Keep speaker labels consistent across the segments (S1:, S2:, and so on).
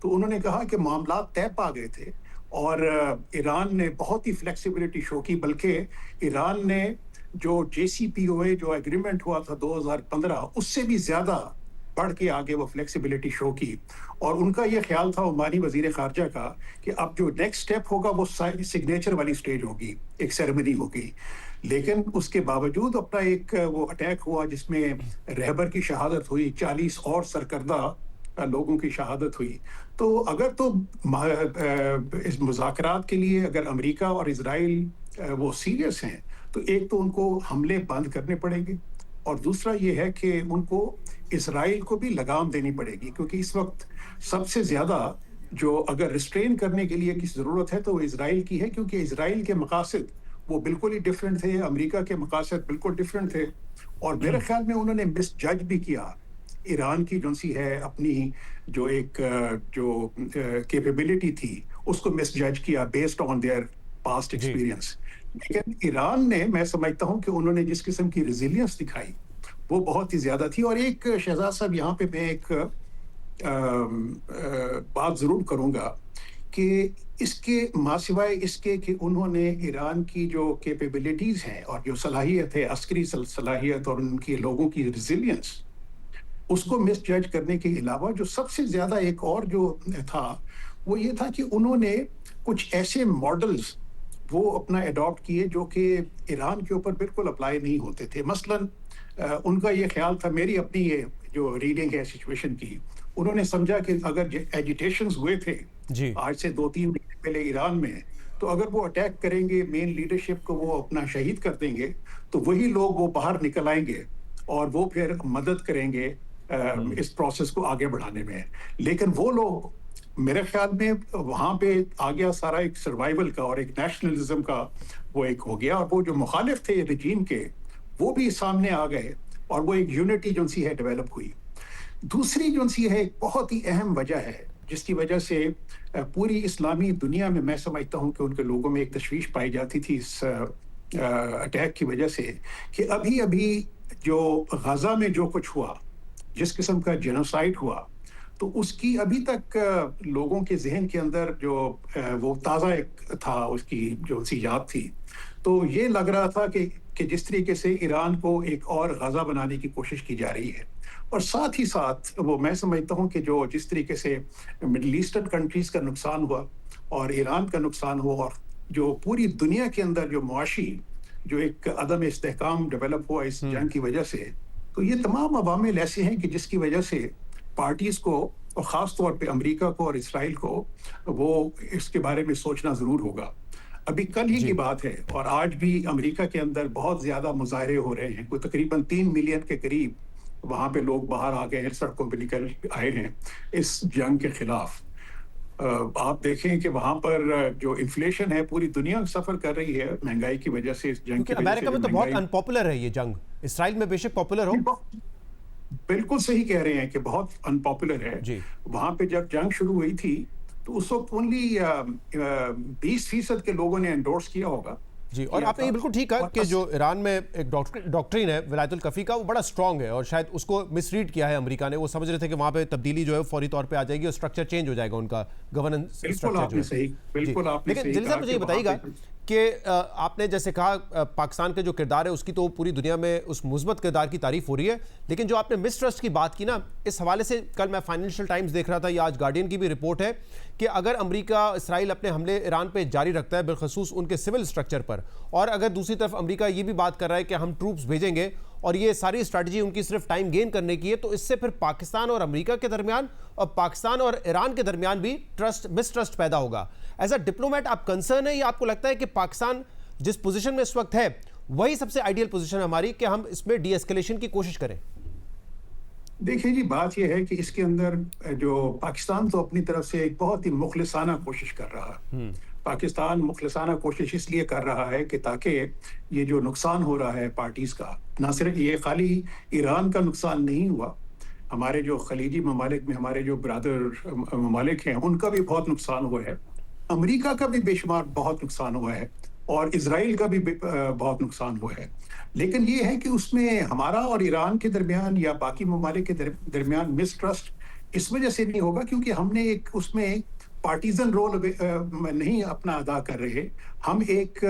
S1: تو انہوں نے کہا کہ معاملات طے پا گئے تھے اور ایران نے بہت ہی فلیکسیبلٹی شو کی، بلکہ ایران نے جو JCPOA جو ایگریمنٹ ہوا تھا 2015 اس سے بھی زیادہ بڑھ کے آگے وہ فلیکسیبلٹی شو کی. اور ان کا یہ خیال تھا عمانی وزیر خارجہ کا کہ اب جو نیکسٹ سٹیپ ہوگا وہ سگنیچر والی سٹیج ہوگی، ایک سیریمنی ہوگی. لیکن اس کے باوجود اپنا ایک وہ اٹیک ہوا جس میں رہبر کی شہادت ہوئی، 40 اور سرکردہ لوگوں کی شہادت ہوئی. تو اگر تو اس مذاکرات کے لیے اگر امریکہ اور اسرائیل وہ سیریس ہیں تو ایک تو ان کو حملے بند کرنے پڑیں گے، اور دوسرا یہ ہے کہ ان کو اسرائیل کو بھی لگام دینی پڑے گی، کیونکہ اس وقت سب سے زیادہ جو اگر ریسٹرین کرنے کے لیے کس ضرورت ہے تو وہ اسرائیل کی ہے، کیونکہ اسرائیل کے مقاصد وہ بالکل ہی ڈیفرنٹ تھے، امریکہ کے مقاصد بالکل ڈیفرنٹ تھے. اور میرے خیال میں انہوں نے مس جج بھی کیا ایران کی جو سی ہے اپنی جو ایک جو کیپیبلٹی تھی اس کو مس جج کیا based on their past experience. لیکن ایران نے، میں سمجھتا ہوں کہ انہوں نے جس قسم کی ریزیلینس دکھائی وہ بہت ہی زیادہ تھی. اور ایک شہزاد صاحب یہاں پہ میں ایک بات ضرور کروں گا کہ اس کے ماں سوائے اس کے کہ انہوں نے ایران کی جو کیپیبلٹیز ہیں اور جو صلاحیت ہے، عسکری صلاحیت اور ان کے لوگوں کی ریزیلینس، اس کو مس جج کرنے کے علاوہ جو سب سے زیادہ ایک اور جو تھا وہ یہ تھا کہ انہوں نے کچھ ایسے ماڈلز وہ اپنا اڈاپٹ کیے جو کہ ایران کے اوپر بالکل اپلائی نہیں ہوتے تھے. مثلاً ان کا یہ خیال تھا، میری اپنی یہ جو ریڈنگ ہے سچویشن کی، انہوں نے سمجھا کہ اگر ایجیٹیشنز ہوئے تھے آج سے 2-3 مہینے پہلے ایران میں، تو اگر وہ اٹیک کریں گے، مین لیڈرشپ کو وہ اپنا شہید کر دیں گے، تو وہی لوگ وہ باہر نکل آئیں گے اور وہ پھر مدد کریں گے اس پروسیس کو آگے بڑھانے میں. لیکن وہ لوگ میرے خیال میں وہاں پہ آ گیا سارا ایک سروائیول کا اور ایک نیشنلزم کا وہ ایک ہو گیا، اور وہ جو مخالف تھے رجیم کے وہ بھی سامنے آ گئے اور وہ ایک یونٹی جو سی ہے ڈیولپ ہوئی. دوسری جو سی ہے ایک بہت ہی اہم وجہ ہے جس کی وجہ سے پوری اسلامی دنیا میں سمجھتا ہوں کہ ان کے لوگوں میں ایک تشویش پائی جاتی تھی اس اٹیک کی وجہ سے، کہ ابھی جو غزہ میں جو کچھ ہوا، جس قسم کا جینوسائیڈ ہوا، تو اس کی ابھی تک لوگوں کے ذہن کے اندر جو وہ تازہ ایک تھا، اس کی جو سی یاد تھی. تو یہ لگ رہا تھا کہ جس طریقے سے ایران کو ایک اور غزہ بنانے کی کوشش کی جا رہی ہے، اور ساتھ ہی ساتھ وہ میں سمجھتا ہوں کہ جو جس طریقے سے مڈل ایسٹرن کنٹریز کا نقصان ہوا اور ایران کا نقصان ہوا، اور جو پوری دنیا کے اندر جو معاشی جو ایک عدم استحکام ڈیولپ ہوا اس جنگ کی وجہ سے، تو یہ تمام عوامل ایسے ہیں کہ جس کی وجہ سے پارٹیز کو، اور خاص طور پہ امریکہ کو اور اسرائیل کو، وہ اس کے بارے میں سوچنا ضرور ہوگا. ابھی کل ہی کی بات ہے اور آج بھی امریکہ کے اندر بہت زیادہ مظاہرے ہو رہے ہیں، کوئی تقریباً 3 ملین کے قریب وہاں پہ لوگ باہر آ گئے ہیں، سڑکوں پہ نکل آئے ہیں اس جنگ کے خلاف. آپ دیکھیں کہ وہاں پر جو انفلیشن ہے پوری دنیا سفر کر رہی ہے مہنگائی کی وجہ سے. اس جنگ کی وجہ سے
S2: امریکہ میں تو بہت انپاپولر ہے یہ جنگ، اسرائیل میں بے شک پاپولر ہو.
S1: بالکل صحیح کہہ رہے ہیں کہ بہت انپاپولر ہے. وہاں پہ جب جنگ شروع ہوئی تھی تو اس وقت اونلی 20% کے لوگوں نے انڈورس کیا ہوگا.
S2: جی، اور آپ نے یہ بالکل ٹھیک کہا کہ جو ایران میں ایک ڈاکٹرین ہے ولایت الکفی کا، وہ بڑا اسٹرانگ ہے، اور شاید اس کو مس ریڈ کیا ہے امریکہ نے. وہ سمجھ رہے تھے کہ وہاں پہ تبدیلی جو ہے فوری طور پہ آ جائے گی اور اسٹرکچر چینج ہو جائے گا، ان کا گورننس اسٹرکچر. لیکن جلیل صاحب مجھے یہ بتائیے گا کہ آپ نے جیسے کہا پاکستان کا جو کردار ہے اس کی تو پوری دنیا میں اس مثبت کردار کی تعریف ہو رہی ہے، لیکن جو آپ نے مسٹرسٹ کی بات کی نا، اس حوالے سے کل میں فائنینشیل ٹائمز دیکھ رہا تھا، یا آج گارڈین کی بھی رپورٹ ہے کہ اگر امریکہ اسرائیل اپنے حملے ایران پہ جاری رکھتا ہے، بالخصوص ان کے سول اسٹرکچر پر، اور اگر دوسری طرف امریکہ یہ بھی بات کر رہا ہے کہ ہم ٹروپس بھیجیں گے، اور یہ ساری اسٹریٹجی ان کی صرف ٹائم گین کرنے کی ہے، تو اس سے پھر پاکستان اور امریکہ کے درمیان اور پاکستان اور ایران کے درمیان بھی مسٹرسٹ پیدا ہوگا. ایز اے ڈپلومیٹ آپ کنسرن ہے، یا آپ کو لگتا ہے کہ پاکستان جس پوزیشن میں اس وقت ہے وہی سب سے آئیڈیل پوزیشن ہے ہماری کہ ہم اس میں ڈی ایسکیلیشن کی کوشش کریں؟
S1: دیکھیں جی، بات یہ ہے کہ اس کے اندر جو پاکستان تو اپنی طرف سے ایک بہت ہی مخلصانہ کوشش کر رہا ہے. پاکستان مخلصانہ کوشش اس لیے کر رہا ہے کہ تاکہ یہ جو نقصان ہو رہا ہے پارٹیز کا، نہ صرف یہ خالی ایران کا نقصان نہیں ہوا، ہمارے جو خلیجی ممالک میں ہمارے جو برادر ممالک ہیں ان کا بھی بہت نقصان ہوا ہے، امریکہ کا بھی بے شمار بہت نقصان ہوا ہے، اور اسرائیل کا بھی بہت نقصان ہوا ہے. لیکن یہ ہے کہ اس میں ہمارا اور ایران کے درمیان یا باقی ممالک کے درمیان مسٹرسٹ اس وجہ سے نہیں ہوگا کیونکہ ہم نے ایک اس میں پارٹیزن رول نہیں اپنا ادا کر رہے. ہم ایک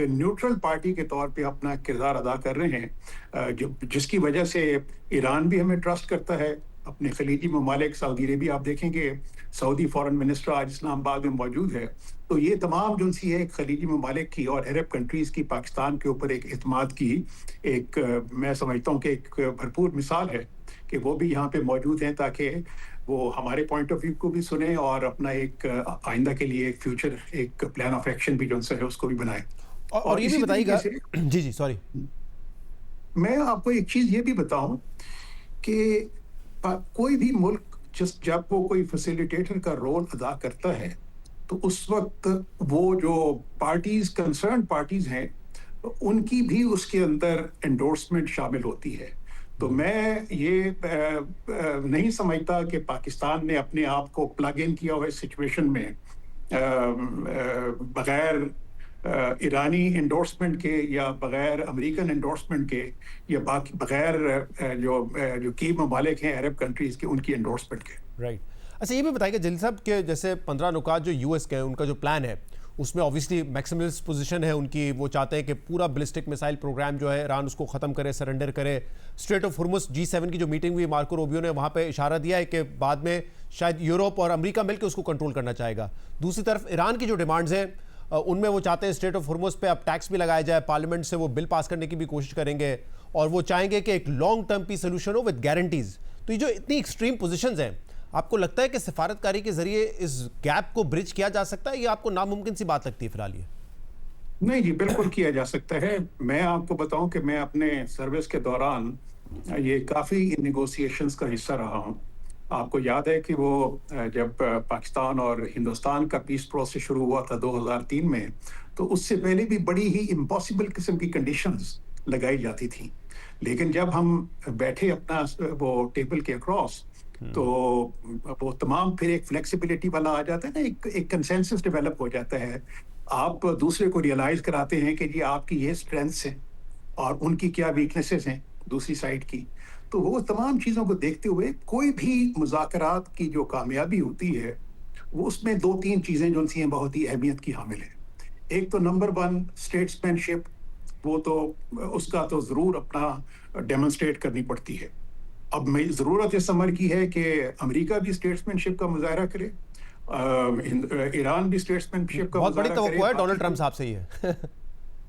S1: نیوٹرل پارٹی کے طور پہ اپنا کردار ادا کر رہے ہیں, جس کی وجہ سے ایران بھی ہمیں ٹرسٹ کرتا ہے. اپنے خلیجی ممالک, سعودی عربیہ, آپ دیکھیں گے سعودی فارن منسٹر آج اسلام آباد میں موجود ہے. تو یہ تمام جو سی ہے خلیجی ممالک کی اور عرب کنٹریز کی پاکستان کے اوپر ایک اعتماد کی ایک میں سمجھتا ہوں کہ ایک بھرپور مثال ہے کہ وہ بھی یہاں پہ موجود ہیں تاکہ وہ ہمارے پوائنٹ آف ویو کو بھی سنیں اور اپنا ایک آئندہ کے لیے ایک فیوچر ایک پلان آف ایکشن بھی جو ہے اس کو بھی بنائیں.
S2: اور یہ بھی بتائیے گا, جی سوری,
S1: میں آپ کو ایک چیز یہ بھی بتاؤں کہ کوئی بھی ملک جب وہ کوئی فیسیلیٹیٹر کا رول ادا کرتا ہے تو اس وقت وہ جو پارٹیز کنسرن پارٹیز ہیں ان کی بھی اس کے اندر انڈورسمنٹ شامل ہوتی ہے. تو میں یہ نہیں سمجھتا کہ پاکستان نے اپنے آپ کو پلگ ان کیا ہوا اس سچویشن میں بغیر ایرانی انڈورسمنٹ کے یا بغیر امریکن انڈورسمنٹ کے یا باقی بغیر جو کی ممالک ہیں عرب کنٹریز کے ان کی انڈورسمنٹ کے.
S2: رائٹ. اچھا یہ بھی بتائیے کہ جلیل صاحب کہ جیسے 15 نکات جو یو ایس کے ہیں ان کا جو پلان ہے اس میں اوبیسلی میکسیملسٹ پوزیشن ہے ان کی, وہ چاہتے ہیں کہ پورا بلسٹک میسائل پروگرام جو ہے ایران اس کو ختم کرے, سرنڈر کرے. اسٹریٹ آف ہرمز G7 کی جو میٹنگ ہوئی, مارکو روبیو نے وہاں پہ اشارہ دیا ہے کہ بعد میں شاید یورپ اور امریکہ مل کے اس کو کنٹرول کرنا چاہے گا. دوسری طرف ایران کی جو ڈیمانڈز ہیں ان میں وہ چاہتے ہیں اسٹریٹ آف ہرمز پہ اب ٹیکس بھی لگایا جائے, پارلیمنٹ سے وہ بل پاس کرنے کی بھی کوشش کریں گے, اور وہ چاہیں گے کہ ایک لانگ ٹرم پیس سولوشن ہو وتھ گارنٹیز. تو یہ جو اتنی ایکسٹریم پوزیشنز ہیں, آپ کو لگتا ہے کہ سفارتکاری کے ذریعے اس گیپ کو برج کیا جا سکتا ہے یا آپ کو ناممکن سی بات لگتی ہے فی الحال یہ؟
S1: نہیں جی, بالکل کیا جا سکتا ہے. میں آپ کو بتاؤں کہ میں اپنے سروس کے دوران یہ کافی نیگوسیشنز کا حصہ رہا ہوں. آپ کو یاد ہے کہ وہ جب پاکستان اور ہندوستان کا پیس پروسیس شروع ہوا تھا 2003 میں, تو اس سے پہلے بھی بڑی ہی امپاسبل قسم کی کنڈیشنز لگائی جاتی تھیں. لیکن جب ہم بیٹھے اپنا وہ ٹیبل کے اکراس تو وہ تمام پھر ایک فلیکسیبلٹی والا آ جاتا ہے نا, ایک کنسنسس ڈیولپ ہو جاتا ہے. آپ دوسرے کو ریئلائز کراتے ہیں کہ جی آپ کی یہ اسٹرینتھس ہیں اور ان کی کیا ویکنیسز ہیں دوسری سائڈ کی. تو وہ تمام چیزوں کو دیکھتے ہوئے کوئی بھی مذاکرات کی جو کامیابی ہوتی ہے وہ اس میں 2-3 چیزیں جو سی ہیں بہت ہی اہمیت کی حامل ہیں. ایک تو نمبر 1 اسٹیٹسمین شپ, وہ تو اس کا تو ضرور اپنا ڈیمونسٹریٹ کرنی پڑتی ہے. اب میں ضرورت اس امر کی ہے کہ امریکہ بھی اسٹیٹسمین شپ کا مظاہرہ کرے, ایران بھی اسٹیٹسمین شپ کا
S2: بہت بڑی
S1: مظاہرہ کرے.
S2: توقع ہے ڈونلڈ ٹرمپ صاحب سے ہی ہے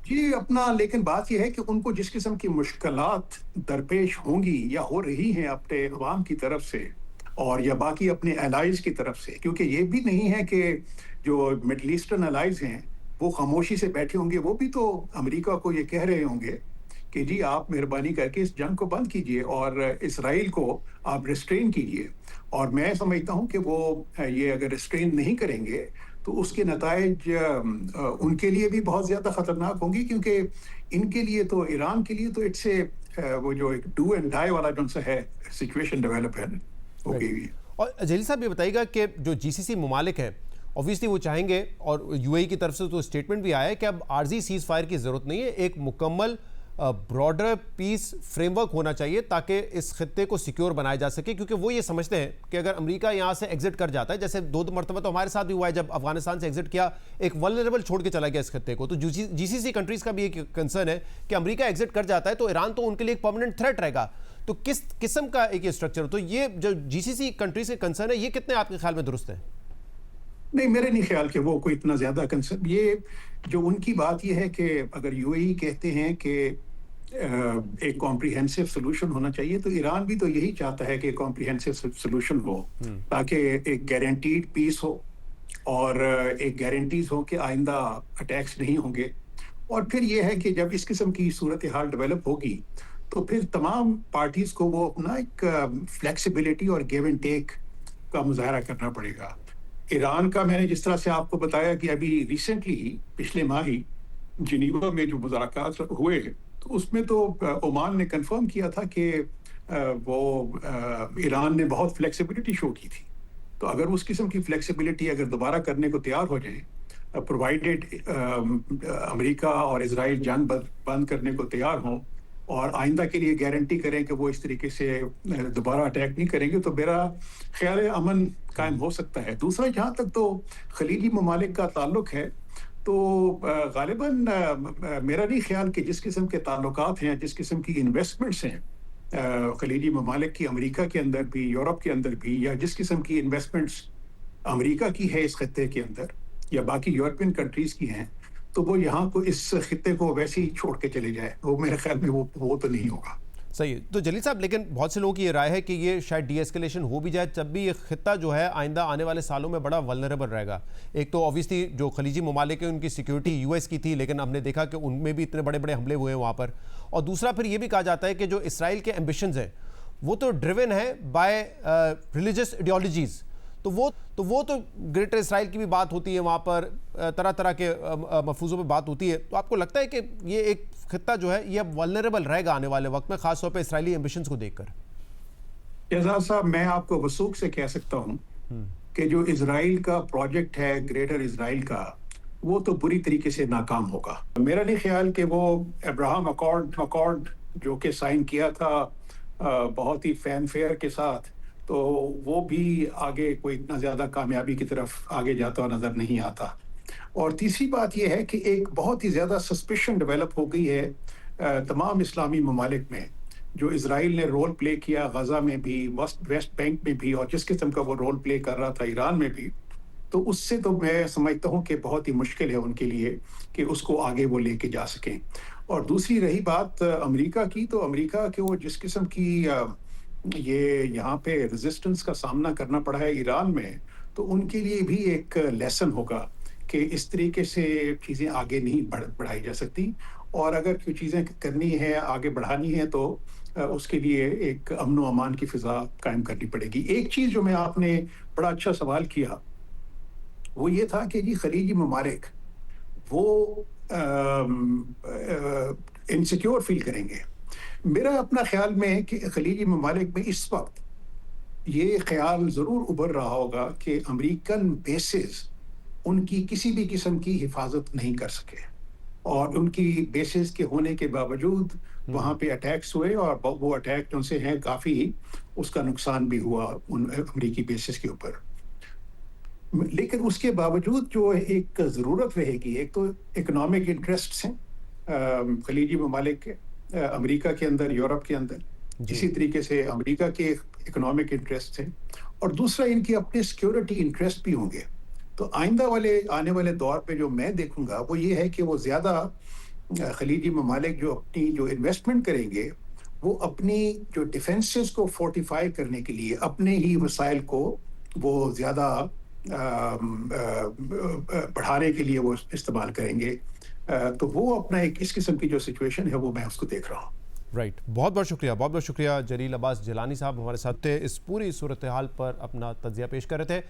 S1: جی اپنا, لیکن بات یہ ہے کہ ان کو جس قسم کی مشکلات درپیش ہوں گی یا ہو رہی ہیں اپنے عوام کی طرف سے اور یا باقی اپنے الائز کی طرف سے, کیونکہ یہ بھی نہیں ہے کہ جو مڈل ایسٹرن الائز ہیں وہ خاموشی سے بیٹھے ہوں گے. وہ بھی تو امریکہ کو یہ کہہ رہے ہوں گے کہ جی آپ مہربانی کر کے اس جنگ کو بند کیجئے اور اسرائیل کو آپ ریسٹرین کیجئے. اور میں سمجھتا ہوں کہ وہ یہ اگر ریسٹرین نہیں کریں گے تو اس کے نتائج ان کے لیے بھی بہت زیادہ خطرناک ہوں گی, کیونکہ ان کے لیے تو ایران کے لیے تو اٹس وہ جو ایک ڈو اینڈ ڈائی والا جو سا ہے سچویشن ڈیولپ ہے ہو گئی ہوئی.
S2: اور جلیل صاحب یہ بتائیے گا کہ جو GCC ممالک ہیں اوبویسلی وہ چاہیں گے, اور UAE کی طرف سے تو اسٹیٹمنٹ بھی آیا ہے کہ اب عارضی سیز فائر کی ضرورت نہیں ہے, ایک مکمل براڈر پیس فریم ورک ہونا چاہیے تاکہ اس خطے کو سیکیور بنایا جا سکے. کیونکہ وہ یہ سمجھتے ہیں کہ اگر امریکہ یہاں سے ایگزٹ کر جاتا ہے, جیسے 2 مرتبہ تو ہمارے ساتھ بھی ہوا ہے جب افغانستان سے ایگزٹ کیا, ایک ولنریبل چھوڑ کے چلا گیا اس خطے کو, تو GCC کنٹریز کا بھی ایک کنسرن ہے کہ امریکہ ایگزٹ کر جاتا ہے تو ایران تو ان کے لیے ایک پرماننٹ تھریٹ رہے گا. تو کس قسم کا ایک یہ اسٹرکچر, تو یہ جو GCC کنٹریز کے کنسرن ہے یہ کتنے آپ کے خیال میں درست ہے؟
S1: نہیں, میرے نہیں خیال کہ وہ کوئی اتنا زیادہ کنسرن. یہ جو ان کی بات یہ ہے کہ اگر UAE کہتے ہیں کہ ایک کمپریہنسو سولوشن ہونا چاہیے, تو ایران بھی تو یہی چاہتا ہے کہ کمپریہنسو سولوشن ہو تاکہ ایک گارنٹیڈ پیس ہو اور ایک گارنٹیز ہو کہ آئندہ اٹیکس نہیں ہوں گے. اور پھر یہ ہے کہ جب اس قسم کی صورتحال ڈیولپ ہوگی تو پھر تمام پارٹیز کو وہ اپنا ایک فلیکسیبلٹی اور گیو اینڈ ٹیک کا مظاہرہ کرنا پڑے گا. ایران کا میں نے جس طرح سے آپ کو بتایا کہ ابھی ریسنٹلی ہی پچھلے ماہ ہی جنیوا میں جو مذاکرات ہوئے تو اس میں تو عمان نے کنفرم کیا تھا کہ وہ ایران نے بہت فلیکسیبلٹی شو کی تھی. تو اگر اس قسم کی فلیکسیبلٹی اگر دوبارہ کرنے کو تیار ہو جائیں, پرووائڈیڈ امریکہ اور اسرائیل جنگ بند کرنے کو تیار ہوں اور آئندہ کے لیے گارنٹی کریں کہ وہ اس طریقے سے دوبارہ اٹیک نہیں کریں گے، تو میرا خیال ہے امن قائم ہو سکتا ہے۔ دوسرا، جہاں تک تو خلیجی ممالک کا تعلق ہے، تو غالباً میرا نہیں خیال کہ جس قسم کے تعلقات ہیں، جس قسم کی انویسٹمنٹس ہیں خلیجی ممالک کی امریکہ کے اندر بھی، یورپ کے اندر بھی، یا جس قسم کی انویسٹمنٹس امریکہ کی ہے اس خطے کے اندر یا باقی یورپین کنٹریز کی ہیں، تو وہ یہاں کو اس خطے کو ویسے ہی چھوڑ کے چلے جائے، وہ میرے خیال میں وہ تو نہیں ہوگا۔
S2: صحیح ہے۔ تو جلیل صاحب، لیکن بہت سے لوگوں کی یہ رائے ہے کہ یہ شاید ڈی ایسکیلیشن ہو بھی جائے تب بھی یہ خطہ جو ہے آئندہ آنے والے سالوں میں بڑا ولنریبل رہے گا۔ ایک تو اوبویسلی جو خلیجی ممالک ہیں ان کی سیکیورٹی یو ایس کی تھی، لیکن ہم نے دیکھا کہ ان میں بھی اتنے بڑے بڑے حملے ہوئے ہیں وہاں پر۔ اور دوسرا پھر یہ بھی کہا جاتا ہے کہ جو اسرائیل کے ایمبیشنز ہیں وہ تو ڈریون ہیں بائی ریلیجس ایڈیالوجیز، تو وہ تو گریٹر اسرائیل کی بھی بات ہوتی ہے، وہاں پر طرح طرح کے مفروضوں پہ بات ہوتی ہے۔ تو آپ کو لگتا ہے کہ یہ ایک خطہ جو ہے یہ ولنریبل رہے گا آنے والے وقت میں، خاص طور پہ اسرائیلی ایمبیشنز کو دیکھ کر؟
S1: اعزاز صاحب، میں آپ کو وثوق سے کہہ سکتا ہوں کہ جو اسرائیل کا پروجیکٹ ہے، گریٹر اسرائیل کا، وہ تو بری طریقے سے ناکام ہوگا۔ میرا نہیں خیال کہ وہ ابراہم اکارڈ جو کہ سائن کیا تھا بہت ہی فین فیئر کے ساتھ، تو وہ بھی آگے کوئی اتنا زیادہ کامیابی کی طرف آگے جاتا ہوا نظر نہیں آتا۔ اور تیسری بات یہ ہے کہ ایک بہت ہی زیادہ سسپیشن ڈیولپ ہو گئی ہے تمام اسلامی ممالک میں، جو اسرائیل نے رول پلے کیا غزہ میں بھی، ویسٹ بینک میں بھی، اور جس قسم کا وہ رول پلے کر رہا تھا ایران میں بھی، تو اس سے تو میں سمجھتا ہوں کہ بہت ہی مشکل ہے ان کے لیے کہ اس کو آگے وہ لے کے جا سکیں۔ اور دوسری رہی بات امریکہ کی، تو امریکہ کے وہ جس قسم کی یہ یہاں پہ ریزسٹنس کا سامنا کرنا پڑا ہے ایران میں، تو ان کے لیے بھی ایک لیسن ہوگا کہ اس طریقے سے چیزیں آگے نہیں بڑھائی جا سکتی، اور اگر کوئی چیزیں کرنی ہے، آگے بڑھانی ہے، تو اس کے لیے ایک امن و امان کی فضا قائم کرنی پڑے گی۔ ایک چیز جو میں آپ نے بڑا اچھا سوال کیا وہ یہ تھا کہ جی خلیجی ممالک وہ انسیکیور فیل کریں گے۔ میرا اپنا خیال میں ہے کہ خلیجی ممالک میں اس وقت یہ خیال ضرور ابھر رہا ہوگا کہ امریکن بیسز ان کی کسی بھی قسم کی حفاظت نہیں کر سکے، اور ان کی بیسز کے ہونے کے باوجود وہاں پہ اٹیکس ہوئے، اور وہ اٹیک جو سے ہیں کافی اس کا نقصان بھی ہوا ان امریکی بیسز کے اوپر۔ لیکن اس کے باوجود جو ایک ضرورت رہے گی، ایک تو اکنامک انٹرسٹس ہیں خلیجی ممالک کے، امریکہ کے اندر، یورپ کے اندر، اسی طریقے سے امریکہ کے اکنامک انٹرسٹ ہیں، اور دوسرا ان کے اپنے سیکیورٹی انٹرسٹ بھی ہوں گے۔ تو آنے والے دور پہ جو میں دیکھوں گا وہ یہ ہے کہ وہ زیادہ خلیجی ممالک جو اپنی جو انویسٹمنٹ کریں گے، وہ اپنی جو ڈیفنسز کو فورٹیفائی کرنے کے لیے اپنے ہی وسائل کو وہ زیادہ بڑھانے کے لیے وہ استعمال کریں گے۔ تو وہ اپنا ایک اس قسم کی جو سچویشن ہے وہ میں اس کو دیکھ رہا ہوں۔
S2: رائٹ، بہت بہت شکریہ جلیل عباس جیلانی صاحب ہمارے ساتھ تھے، اس پوری صورتحال پر اپنا تجزیہ پیش کر رہے تھے۔